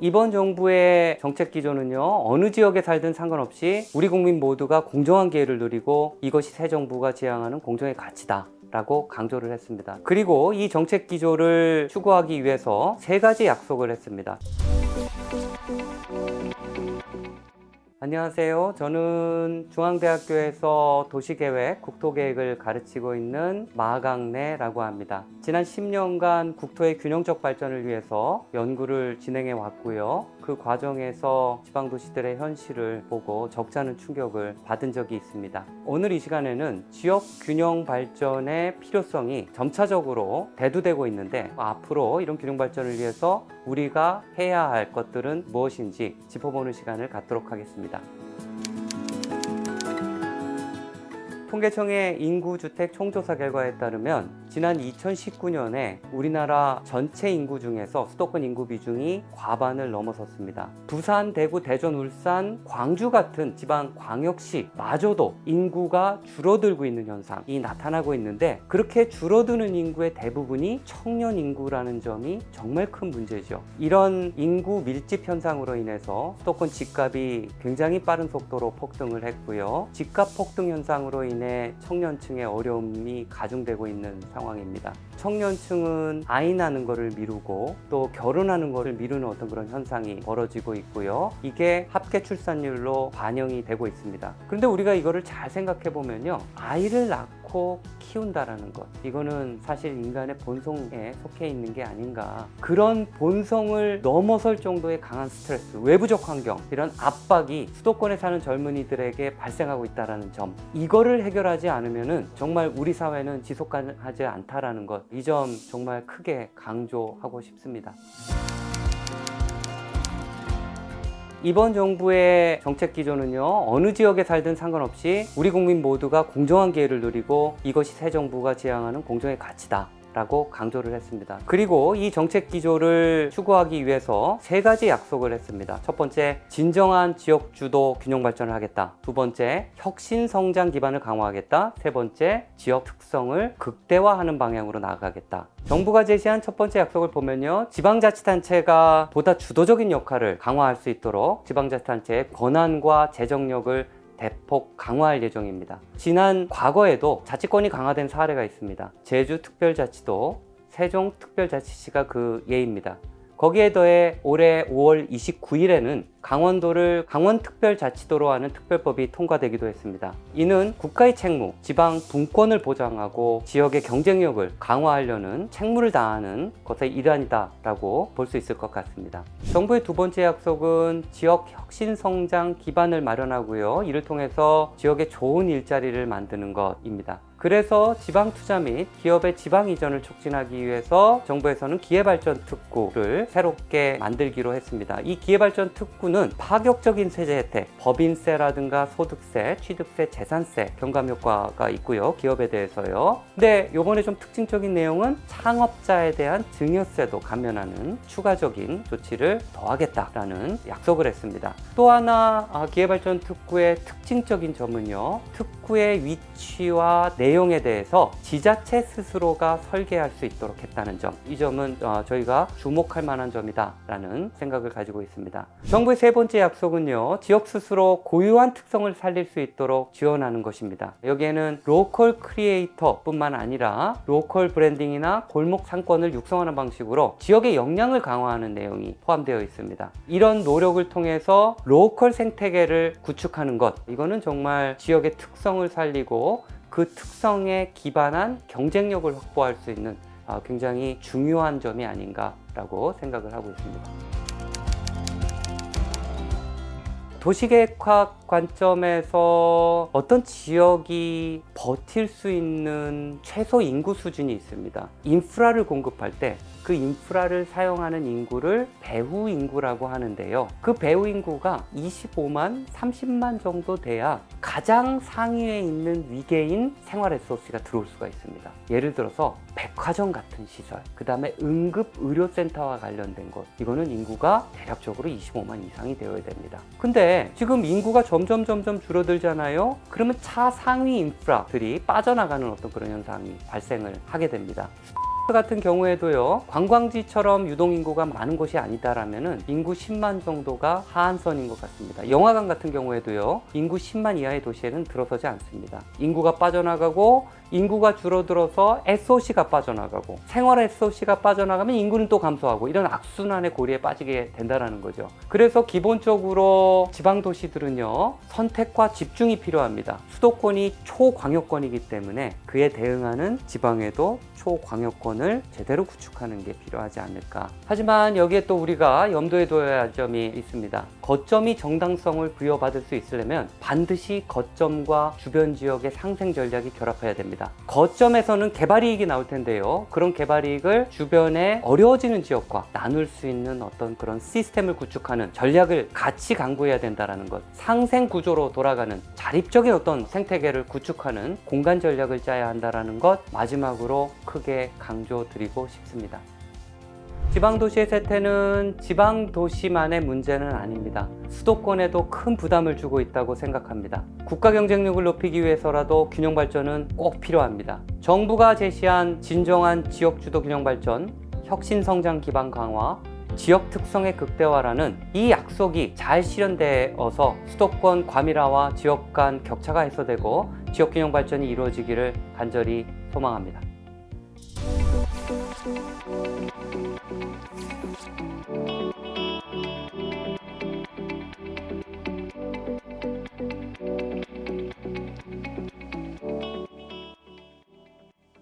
이번 정부의 정책 기조는요, 어느 지역에 살든 상관없이 우리 국민 모두가 공정한 기회를 누리고 이것이 새 정부가 지향하는 공정의 가치다 라고 강조를 했습니다. 그리고 이 정책 기조를 추구하기 위해서 세 가지 약속을 했습니다. 안녕하세요. 저는 중앙대학교에서 도시계획, 국토계획을 가르치고 있는 마강래라고 합니다. 지난 10년간 국토의 균형적 발전을 위해서 연구를 진행해 왔고요. 그 과정에서 지방도시들의 현실을 보고 적잖은 충격을 받은 적이 있습니다. 오늘 이 시간에는 지역 균형 발전의 필요성이 점차적으로 대두되고 있는데, 앞으로 이런 균형 발전을 위해서 우리가 해야 할 것들은 무엇인지 짚어보는 시간을 갖도록 하겠습니다. 통계청의 인구주택 총조사 결과에 따르면 지난 2019년에 우리나라 전체 인구 중에서 수도권 인구 비중이 과반을 넘어섰습니다. 부산, 대구, 대전, 울산, 광주 같은 지방 광역시 마저도 인구가 줄어들고 있는 현상이 나타나고 있는데, 그렇게 줄어드는 인구의 대부분이 청년 인구라는 점이 정말 큰 문제죠. 이런 인구 밀집 현상으로 인해서 수도권 집값이 굉장히 빠른 속도로 폭등을 했고요. 집값 폭등 현상으로 인해 청년층의 어려움이 가중되고 있는 상황입니다. 청년층은 아이 낳는 것을 미루고 또 결혼하는 것을 미루는 어떤 그런 현상이 벌어지고 있고요. 이게 합계 출산율로 반영이 되고 있습니다. 그런데 우리가 이거를 잘 생각해 보면요, 아이를 낳고 키운다라는 것, 이거는 사실 인간의 본성에 속해 있는 게 아닌가. 그런 본성을 넘어설 정도의 강한 스트레스, 외부적 환경, 이런 압박이 수도권에 사는 젊은이들에게 발생하고 있다는 점, 이거를 해결하지 않으면은 정말 우리 사회는 지속 가능하지 않다라는 것, 이 점 정말 크게 강조하고 싶습니다. 이번 정부의 정책 기조는요, 어느 지역에 살든 상관없이 우리 국민 모두가 공정한 기회를 누리고 이것이 새 정부가 지향하는 공정의 가치다 라고 강조를 했습니다. 그리고 이 정책 기조를 추구하기 위해서 세 가지 약속을 했습니다. 첫 번째, 진정한 지역 주도 균형 발전을 하겠다. 두 번째, 혁신 성장 기반을 강화하겠다. 세 번째, 지역 특성을 극대화하는 방향으로 나아가겠다. 정부가 제시한 첫 번째 약속을 보면요, 지방자치단체가 보다 주도적인 역할을 강화할 수 있도록 지방자치단체의 권한과 재정력을 대폭 강화할 예정입니다. 지난 과거에도 자치권이 강화된 사례가 있습니다. 제주특별자치도, 세종특별자치시가 그 예입니다. 거기에 더해 올해 5월 29일에는 강원도를 강원특별자치도로 하는 특별법이 통과되기도 했습니다. 이는 국가의 책무, 지방 분권을 보장하고 지역의 경쟁력을 강화하려는 책무를 다하는 것의 일환이다라고 볼 수 있을 것 같습니다. 정부의 두 번째 약속은 지역 혁신 성장 기반을 마련하고요, 이를 통해서 지역에 좋은 일자리를 만드는 것입니다. 그래서 지방 투자 및 기업의 지방 이전을 촉진하기 위해서 정부에서는 기회발전 특구를 새롭게 만들기로 했습니다. 이 기회발전 특구는 파격적인 세제 혜택, 법인세라든가 소득세, 취득세, 재산세 경감 효과가 있고요, 기업에 대해서요. 근데 이번에 좀 특징적인 내용은 창업자에 대한 증여세도 감면하는 추가적인 조치를 더하겠다라는 약속을 했습니다. 또 하나 기회발전 특구의 특징적인 점은요, 특구의 위치와 내용에 대해서 지자체 스스로가 설계할 수 있도록 했다는 점, 이 점은 저희가 주목할 만한 점이다 라는 생각을 가지고 있습니다. 정부의 세 번째 약속은요, 지역 스스로 고유한 특성을 살릴 수 있도록 지원하는 것입니다. 여기에는 로컬 크리에이터 뿐만 아니라 로컬 브랜딩이나 골목 상권을 육성하는 방식으로 지역의 역량을 강화하는 내용이 포함되어 있습니다. 이런 노력을 통해서 로컬 생태계를 구축하는 것, 이거는 정말 지역의 특성을 살리고 그 특성에 기반한 경쟁력을 확보할 수 있는 굉장히 중요한 점이 아닌가라고 생각을 하고 있습니다. 도시계획학 관점에서 어떤 지역이 버틸 수 있는 최소 인구 수준이 있습니다. 인프라를 공급할 때 그 인프라를 사용하는 인구를 배후 인구라고 하는데요. 그 배후 인구가 25만, 30만 정도 돼야 가장 상위에 있는 위계인 생활 리소스가 들어올 수가 있습니다. 예를 들어서 백화점 같은 시설, 그 다음에 응급의료센터와 관련된 것, 이거는 인구가 대략적으로 25만 이상이 되어야 됩니다. 근데 지금 인구가 점점 줄어들잖아요. 그러면 차상위 인프라들이 빠져나가는 어떤 그런 현상이 발생을 하게 됩니다. 같은 경우에도요, 관광지처럼 유동인구가 많은 곳이 아니다라면은 인구 10만 정도가 하한선인 것 같습니다. 영화관 같은 경우에도요, 인구 10만 이하의 도시에는 들어서지 않습니다. 인구가 빠져나가고 인구가 줄어들어서 SOC가 빠져나가고 생활 SOC가 빠져나가면 인구는 또 감소하고 이런 악순환의 고리에 빠지게 된다는 거죠. 그래서 기본적으로 지방도시들은요, 선택과 집중이 필요합니다. 수도권이 초광역권이기 때문에 그에 대응하는 지방에도 초광역권을 제대로 구축하는 게 필요하지 않을까. 하지만 여기에 또 우리가 염두에 둬야 할 점이 있습니다. 거점이 정당성을 부여받을 수 있으려면 반드시 거점과 주변 지역의 상생 전략이 결합해야 됩니다. 거점에서는 개발이익이 나올 텐데요, 그런 개발이익을 주변에 어려워지는 지역과 나눌 수 있는 어떤 그런 시스템을 구축하는 전략을 같이 강구해야 된다는 것, 상생 구조로 돌아가는 자립적인 어떤 생태계를 구축하는 공간 전략을 짜야 한다는 것, 마지막으로 크게 강조드리고 싶습니다. 지방도시의 쇠퇴는 지방도시만의 문제는 아닙니다. 수도권에도 큰 부담을 주고 있다고 생각합니다. 국가 경쟁력을 높이기 위해서라도 균형 발전은 꼭 필요합니다. 정부가 제시한 진정한 지역주도 균형 발전, 혁신 성장 기반 강화, 지역 특성의 극대화라는 이 약속이 잘 실현되어서 수도권 과밀화와 지역 간 격차가 해소되고 지역 균형 발전이 이루어지기를 간절히 소망합니다.